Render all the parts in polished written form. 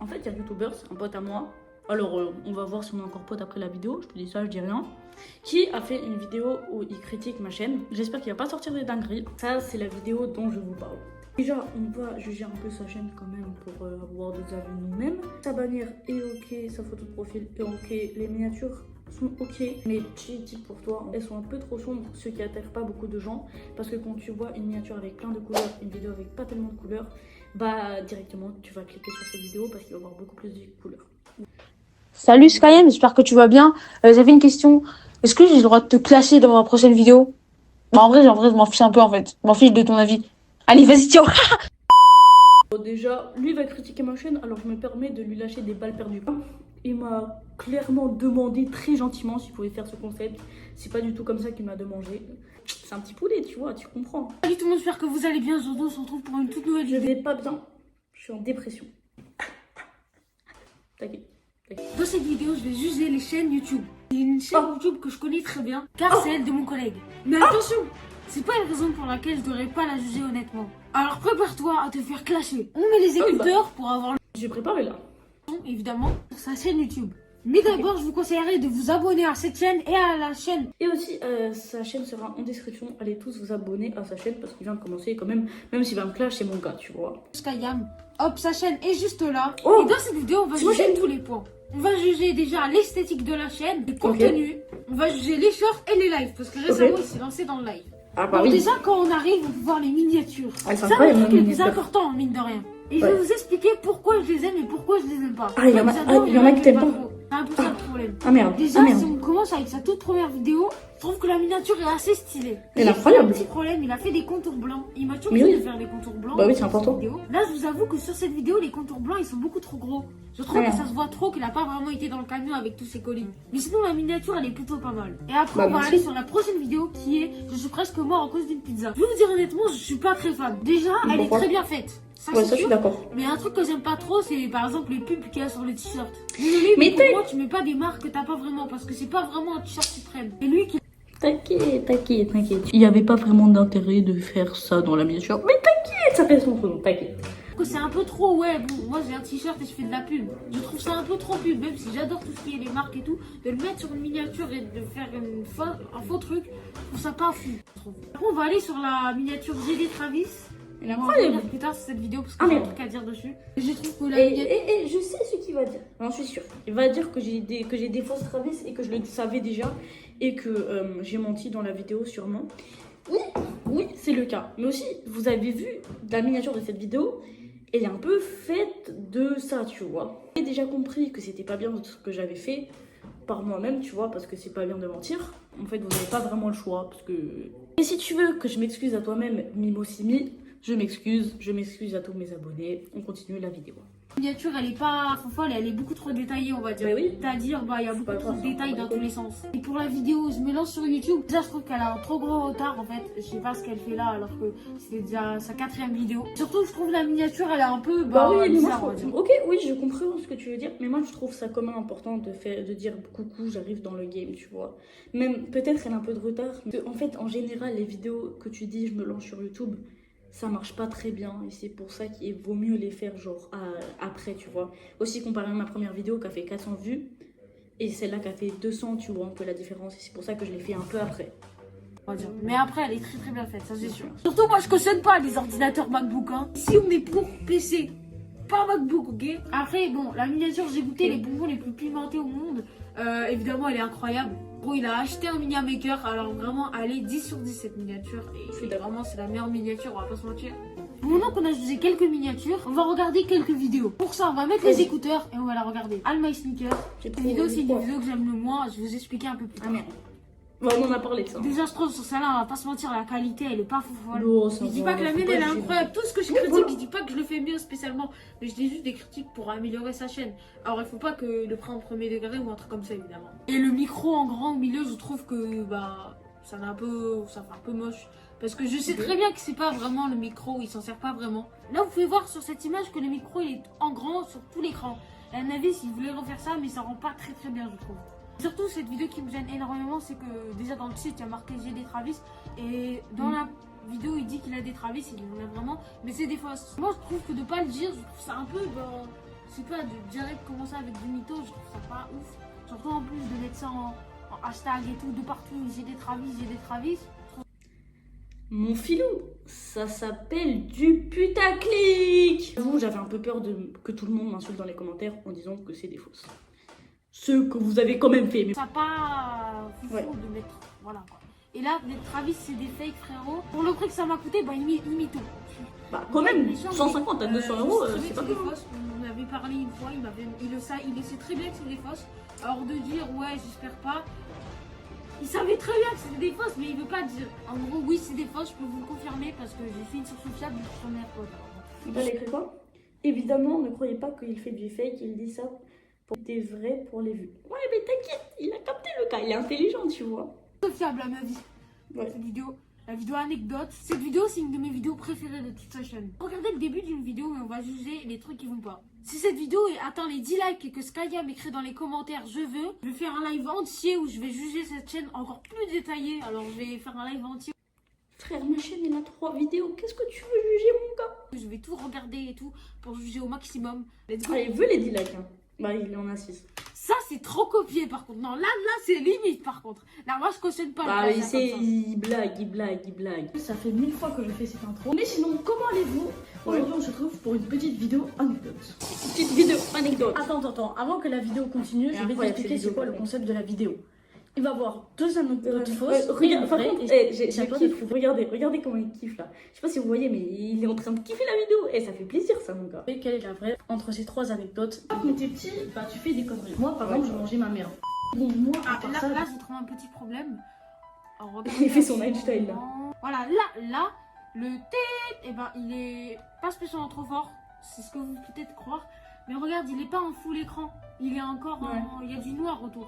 fait, il y a un youtubeur, c'est un pote à moi. Alors, on va voir si on est encore pote après la vidéo. Je te dis ça, je dis rien. Qui a fait une vidéo où il critique ma chaîne. J'espère qu'il va pas sortir des dingueries. Ça, c'est la vidéo dont je vous parle. Déjà, on va juger un peu sa chaîne quand même pour avoir des avis nous-mêmes. Sa bannière est ok, sa photo de profil est ok, les miniatures sont ok, mais j'ai dit pour toi, elles sont un peu trop sombres, ce qui attire pas beaucoup de gens, parce que quand tu vois une miniature avec plein de couleurs, une vidéo avec pas tellement de couleurs, bah directement tu vas cliquer sur cette vidéo parce qu'il va y avoir beaucoup plus de couleurs. Salut Skyem, j'espère que tu vas bien. J'avais une question. Est-ce que j'ai le droit de te clasher dans ma prochaine vidéo? Bah en vrai, je m'en fiche un peu en fait. Je m'en fiche de ton avis. Allez, vas-y, tiens. Déjà, lui va critiquer ma chaîne, alors je me permets de lui lâcher des balles perdues. Il m'a clairement demandé très gentiment s'il pouvait faire ce concept. C'est pas du tout comme ça qu'il m'a demandé. C'est un petit poulet, tu vois, tu comprends. Salut tout le monde, j'espère que vous allez bien. Aujourd'hui, on se retrouve pour une toute nouvelle Je vidéo. vais pas bien, je suis en dépression. T'inquiète. Dans cette vidéo, je vais juger les chaînes YouTube. Il y a une chaîne YouTube que je connais très bien, car c'est elle de mon collègue. Mais attention, c'est pas une raison pour laquelle je devrais pas la juger honnêtement. Alors prépare-toi à te faire clasher. On met les écouteurs pour avoir le J'ai préparé là. son, évidemment, sur sa chaîne YouTube. Mais d'abord, je vous conseillerais de vous abonner à cette chaîne et à la chaîne. Et aussi, sa chaîne sera en description. Allez tous vous abonner à sa chaîne parce qu'il vient de commencer quand même. Même s'il va me clash, c'est mon gars, tu vois. Skyam. Hop, sa chaîne est juste là. Oh, Et dans cette vidéo, on va c'est ma juger chaîne. tous les points. On va juger déjà l'esthétique de la chaîne, le contenu. On va juger les shorts et les lives. Parce que récemment, il s'est lancé dans le live. Ah bah Donc oui. déjà, quand on arrive, on peut voir les miniatures. Ah, c'est Ça, incroyable, le truc le les plus miniatures. important, mine de rien. Et je Ouais. vais vous expliquer pourquoi je les aime et pourquoi je les aime pas. Ah, il y en a- j'adore, ah, il y en a qui t'aiment pas. trop. C'est un peu ça le problème. Ah merde. Déjà, Ah merde. si on commence avec sa toute première vidéo, je trouve que la miniature est assez stylée. Elle est J'ai incroyable. un petit problème, il a fait des contours blancs. Il m'a toujours Mais dit oui. de faire des contours blancs. Bah oui, c'est sur cette important. vidéo. Là, je vous avoue que sur cette vidéo, les contours blancs, ils sont beaucoup trop gros. Je trouve Ouais. que ça se voit trop qu'il a pas vraiment été dans le camion avec tous ses colis. Mais sinon, la miniature, elle est plutôt pas mal. Et après, Bah, on va merci. aller sur la prochaine vidéo qui est Je suis presque mort à cause d'une pizza. Je vais vous dire honnêtement, je suis pas très fan. Déjà, elle est Pourquoi très bien faite. Ça, Ouais, c'est ça je suis sûr. d'accord. Mais un truc que j'aime pas trop, c'est par exemple les pubs qu'il y a sur les t-shirts. Désolé, Mais mais pour moi, tu mets pas des marques que t'as pas vraiment parce que c'est pas vraiment un t-shirt suprême. Et lui qui T'inquiète. Il n'y avait pas vraiment d'intérêt de faire ça dans la miniature. Mais t'inquiète, ça fait son truc, t'inquiète. que c'est un peu trop, ouais, bon, moi j'ai un t-shirt et je fais de la pub. Je trouve ça un peu trop pub, même si j'adore tout ce qui est les marques et tout, de le mettre sur une miniature et de faire un faux truc, je trouve ça pas fou. Après, on va aller sur la miniature GD Travis. Elle est On va incroyable. revenir plus tard sur cette vidéo parce que Ah, j'ai un mais- truc à dire dessus. Et je trouve que la miniature. Et je sais ce qu'il va dire. J'en suis sûre. Il va dire que j'ai des fausses Travis et que je le savais déjà et que j'ai menti dans la vidéo sûrement. Oui, c'est le cas. Mais aussi, vous avez vu la miniature de cette vidéo, elle est un peu faite de ça, tu vois. J'ai déjà compris que c'était pas bien ce que j'avais fait par moi-même, tu vois, parce que c'est pas bien de mentir. En fait, vous n'avez pas vraiment le choix, parce que... Et si tu veux que je m'excuse à toi-même, Mimosimi, je m'excuse à tous mes abonnés. On continue la vidéo. La miniature, elle est pas folle, elle est beaucoup trop détaillée, on va dire. Bah oui. C'est-à-dire, il y a beaucoup pas trop de grave, détails on va dans tous les sens. Et pour la vidéo, je me lance sur YouTube. Déjà, je trouve qu'elle a un trop gros retard, en fait. Je sais pas ce qu'elle fait là, alors que c'est déjà sa 4e vidéo. Surtout, je trouve la miniature, elle est un peu, Bah oui, mais moi, bizarre, je on va dire. trouve... Ok, oui, je comprends ce que tu veux dire, mais moi je trouve ça quand même important de dire coucou, j'arrive dans le game, tu vois. Même peut-être elle a un peu de retard. En fait, en général, les vidéos que tu dis je me lance sur YouTube, ça marche pas très bien et c'est pour ça qu'il vaut mieux les faire genre après, tu vois. Aussi comparé à ma première vidéo qui a fait 400 vues et celle-là qui a fait 200, tu vois un peu la différence et c'est pour ça que je l'ai fait un peu après. On va dire. Mais après, elle est très très bien faite, ça c'est sûr. Surtout, moi, je cautionne pas les ordinateurs MacBook. Hein. Si on est pour PC, pas MacBook, ok. Après, bon, la miniature, j'ai goûté les bonbons les plus pimentés au monde. Évidemment, elle est incroyable. Gros, il a acheté un Mini Maker. Alors vraiment, elle est 10 sur 10 cette miniature. Et vraiment, c'est la meilleure miniature, on va pas se mentir. Maintenant qu'on a jugé quelques miniatures, on va regarder quelques vidéos. Pour ça, on va mettre les écouteurs et on va la regarder. All My Sneakers. Cette vidéo, c'est une vidéo que j'aime le moins. Je vais vous expliquer un peu plus Ah tard. merde. Ouais, on en a parlé de ça. Déjà, je trouve sur celle-là, on va pas se mentir, la qualité, elle est pas folle. Oh, ça Je dis va, pas que la faut mienne, pas elle est juger. incroyable. Tout ce que je Oui, critique, voilà. je dis pas que je le fais mieux spécialement. Mais je dis juste des critiques pour améliorer sa chaîne. Alors, il faut pas que le prenne en premier degré ou un truc comme ça, évidemment. Et le micro en grand au milieu, je trouve que ça fait un peu moche. Parce que je sais très bien que c'est pas vraiment le micro, il s'en sert pas vraiment. Là, vous pouvez voir sur cette image que le micro, il est en grand sur tout l'écran. Et à mon avis, s'il voulait refaire ça, mais ça rend pas très très bien, je trouve. Surtout, cette vidéo qui me gêne énormément, c'est que déjà dans le titre, il y a marqué j'ai des Travis. Et dans la vidéo, il dit qu'il a des Travis, il en a vraiment. Mais c'est des fausses. Moi, je trouve que de pas le dire, je trouve ça un peu, je sais pas, de direct commencer avec du mytho, je trouve ça pas ouf. Surtout en plus de mettre ça en hashtag et tout, de partout, j'ai des Travis. Mon filou, ça s'appelle du putaclic. Vous, j'avais un peu peur que tout le monde m'insulte dans les commentaires en disant que c'est des fausses. Ce que vous avez quand même fait. Mais... Ça pas fou Ouais. de mettre, voilà quoi. Et là, les Travis, c'est des fakes, frérot. Pour le prix que ça m'a coûté, bah, il mytho. Bah, quand même, Les gens, 150 à 200 euros, c'est pas des grave. fausses. On avait parlé une fois, il sait très bien que c'est des fausses. Alors de dire, ouais, j'espère pas. Il savait très bien que c'était des fausses, mais il veut pas dire. En gros, oui, c'est des fausses, je peux vous le confirmer parce que j'ai fait une source fiable de son mère. Il a écrit quoi? Évidemment, ne croyez pas qu'il fait du fake, il dit ça pour des vrais pour les vues. Ouais, mais t'inquiète, il a capté le cas, il est intelligent, tu vois. C'est fiable à ma vie. Ouais. Cette vidéo, la vidéo anecdote. Cette vidéo, c'est une de mes vidéos préférées de toute sa chaîne. Regardez le début d'une vidéo et on va juger les trucs qui vont pas. Si cette vidéo atteint les 10 likes et que Skya m'écrit dans les commentaires je vais faire un live entier où je vais juger cette chaîne encore plus détaillée. Alors je vais faire un live entier. Frère, ma chaîne, elle a 3 vidéos, qu'est-ce que tu veux juger, mon gars? Je vais tout regarder et tout pour juger au maximum. Let's go. Ah, il veut les 10 likes, hein. Bah, il en a 6. Ça, c'est trop copié par contre. Non, là, c'est limite par contre. Là, moi, je cautionne pas. Bah, le il plagiat sait, comme ça. il blague. Ça fait 1000 fois que je fais cette intro. Mais sinon, comment allez-vous? Aujourd'hui, on se retrouve pour une petite vidéo anecdote. Petite vidéo anecdote. Attends. Avant que la vidéo continue, je vais t'expliquer c'est quoi le concept de la vidéo. Il va y avoir 2 anecdotes fausses. regarde, par vraie, contre, et j'ai kiffé. Regardez comment il kiffe là. Je sais pas si vous voyez, mais il est en train de kiffer la vidéo. Et ça fait plaisir, ça, mon gars. Et quelle est la vraie entre ces 3 anecdotes? Quand t'es petit, bah tu fais des conneries. Moi, par exemple, je mangeais ma mère. Bon, moi, à part ça, Là, j'ai trouvé un petit problème. Alors, regardez il fait son absolument. Einstein là. Voilà, là, le T, eh ben, il est pas spécialement trop fort. C'est ce que vous peut-être croire. Mais regarde, il est pas en full écran. Il est encore il y a du noir autour.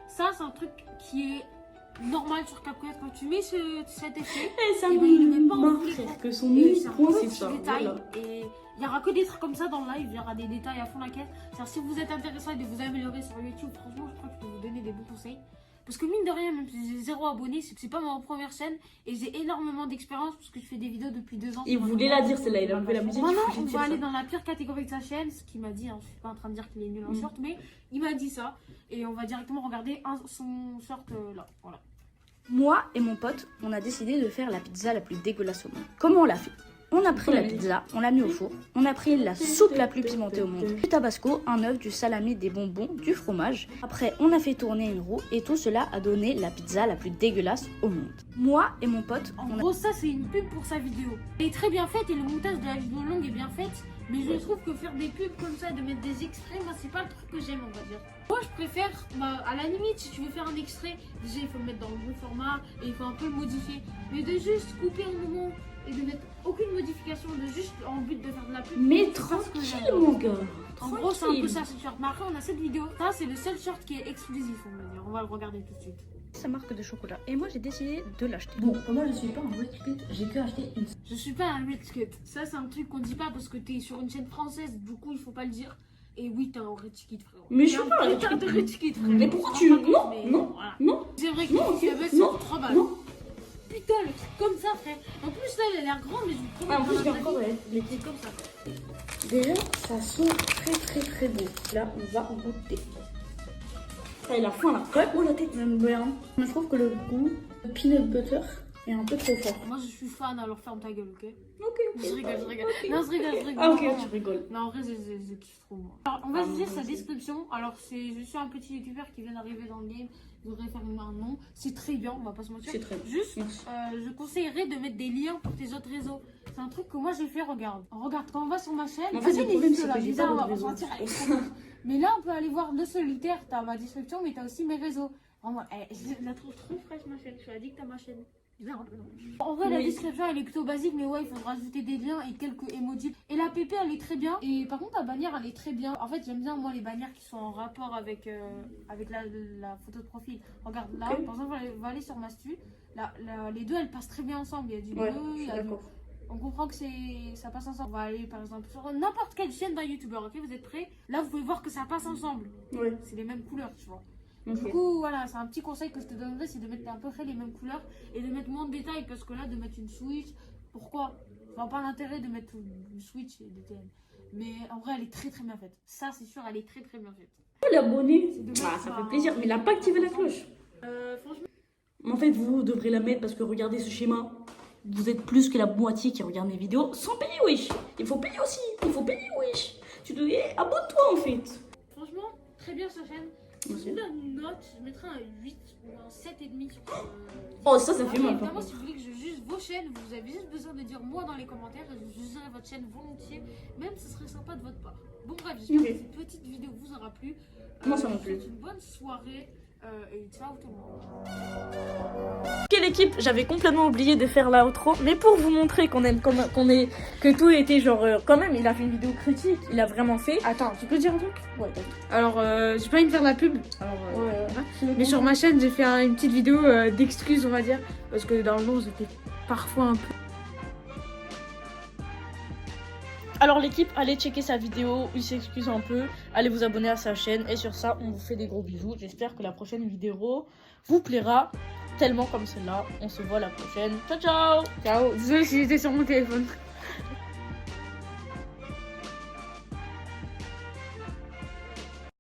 Ça, c'est un truc qui est normal sur CapCut. Quand tu mets cet effet, Et ça eh ben, il met pas en marque, full écran. frère, que son Et unique c'est un point, c'est petit ça. détail. Voilà. Et il y aura que des trucs comme ça dans le live. Il y aura des détails à fond la caisse. C'est-à-dire, si vous êtes intéressé de vous améliorer sur YouTube, franchement, je crois que je peux vous donner des bons conseils. Parce que mine de rien, même si j'ai 0 abonnés, c'est que c'est pas ma première chaîne et j'ai énormément d'expérience parce que je fais des vidéos depuis 2 ans. Il voulait la dire celle-là, il a enlevé la musique. Maintenant, il faut on que je va dise aller ça. dans la pire catégorie de sa chaîne, ce qu'il m'a dit. Hein. Je suis pas en train de dire qu'il est nul en short, mais il m'a dit ça. Et on va directement regarder son short là. Voilà. Moi et mon pote, on a décidé de faire la pizza la plus dégueulasse au monde. Comment on l'a fait? On a pris la pizza, on l'a mis au four, on a pris la soupe la plus pimentée au monde, du tabasco, un œuf, du salami, des bonbons, du fromage. Après, on a fait tourner une roue et tout cela a donné la pizza la plus dégueulasse au monde. Moi et mon pote, En on a... gros, ça c'est une pub pour sa vidéo. Elle est très bien faite et le montage de la vidéo longue est bien fait. Mais je trouve que faire des pubs comme ça, de mettre des extraits, moi c'est pas le truc que j'aime, on va dire. Moi je préfère, à la limite, si tu veux faire un extrait, déjà il faut le mettre dans le bon format et il faut un peu le modifier. Mais de juste couper un moment et de mettre aucune modification, de juste en but de faire de la pub. Mais c'est pas ce que tranquille, j'aime. mon gars. En gros, c'est un peu Tranquille. ça ce short. Mais après, on a cette vidéo. Ça, c'est le seul short qui est exclusif, on va dire. On va le regarder tout de suite. sa marque de chocolat. Et moi j'ai décidé de l'acheter. Bon, comme moi je suis pas un vrai critique, j'ai que acheté une. Je suis pas un rich kid. Ça, c'est un truc qu'on dit pas parce que t'es sur une chaîne française. Du coup, il faut pas le dire. Et oui, t'es un rich kid, frérot. Mais je T'es suis pas un rich putain kid. de rich kid, frère. Mais pourquoi Je tu. me rends pas Non, compte, mais non, voilà. non. C'est vrai que Non, tu avais non, 3 balles. non. Putain, le truc comme ça, frère. En plus, là, elle a l'air grande, mais je vous promets. Ah, en plus, dans j'ai la encore vraie ouais, les vie, petits. c'est comme ça. Déjà, ça sent très très très bon. Là, on va goûter. Ça, il a faim là. Ouais, oh la tête. J'aime bien. Mais je trouve que le goût de peanut butter est un peu trop fort. Moi, je suis fan, alors ferme ta gueule, ok? Ok. Je rigole. Non, je rigole. Ah, ok, Non, tu rigoles. Non, en vrai, je kiffe trop, moi. Alors, on va Ah, se dire moi sa aussi. description. Alors, je suis un petit youtubeur qui vient d'arriver dans le game. Je voudrais faire un nom. C'est très bien, on va pas se mentir. C'est très bien. Juste, Merci. je conseillerais de mettre des liens pour tes autres réseaux. C'est un truc que moi j'ai fait, regarde. Regarde, quand on va sur ma chaîne, En fait, le problème, c'est là, que j'ai bizarre, pas on va d'autres pas se réseaux. mentir, elle est trop bonne. Mais là, on peut aller voir le solitaire. T'as ma description, mais t'as aussi mes réseaux. Vraiment, je la trouve trop fraîche, ma chaîne. Je suis addict à ma chaîne. En vrai, la Oui. description elle est plutôt basique, mais ouais, il faudra ajouter des liens et quelques emojis. Et la PP elle est très bien. Et par contre, la bannière elle est très bien. En fait, j'aime bien moi les bannières qui sont en rapport avec, la photo de profil. Regarde là, Ok. par exemple, on va aller sur Mastu. Les deux elles passent très bien ensemble. Il y a du Ouais, bleu, je il suis y a du. d'accord. On comprend que ça passe ensemble. On va aller par exemple sur n'importe quelle chaîne d'un youtubeur, ok? Vous êtes prêts? Là, vous pouvez voir que ça passe ensemble. Ouais. C'est les mêmes couleurs, tu vois. Du Ok. coup, voilà, c'est un petit conseil que je te donnerais, c'est de mettre à peu près les mêmes couleurs et de mettre moins de détails parce que là, de mettre une Switch, pourquoi? Je vois pas l'intérêt de mettre une Switch et des TN. Mais en vrai, elle est très très bien faite. Ça, c'est sûr, elle est très très bien faite. L'abonné, C'est dommage ça que fait plaisir. Mais il n'a pas activé la cloche. Franchement, En fait, vous devrez la mettre parce que regardez ce schéma. Vous êtes plus que la moitié qui regarde mes vidéos sans payer, wesh. Il faut payer aussi. Il faut payer, wesh. Tu dois abonne-toi en fait. franchement, très bien sa chaîne. Si je donne une note, je mettrai un 8 ou un 7,5 sur Oh, ça fait mal. par Évidemment, contre. si vous voulez que je juge vos chaînes, vous avez juste besoin de dire moi dans les commentaires et je jugerai votre chaîne volontiers. Même ce serait sympa de votre part. Bon, bref, j'espère Ok. que cette petite vidéo vous aura plu. Moi, ça m'a Je vous plu. souhaite une bonne soirée et ciao tout le monde. Ok l'équipe, j'avais complètement oublié de faire l'outro, mais pour vous montrer que tout était genre quand même, il a fait une vidéo critique, il a vraiment fait. Attends, tu peux dire un truc? Ouais, t'as vu. Alors, j'ai pas envie de faire de la pub. Alors, mais sur ma chaîne, j'ai fait une petite vidéo d'excuses, on va dire. Parce que dans le nom, j'étais parfois un peu. Alors l'équipe, allez checker sa vidéo, il s'excuse un peu, allez vous abonner à sa chaîne et sur ça, on vous fait des gros bisous. J'espère que la prochaine vidéo vous plaira tellement comme celle-là. On se voit la prochaine. Ciao ciao. Ciao, désolé si j'étais sur mon téléphone.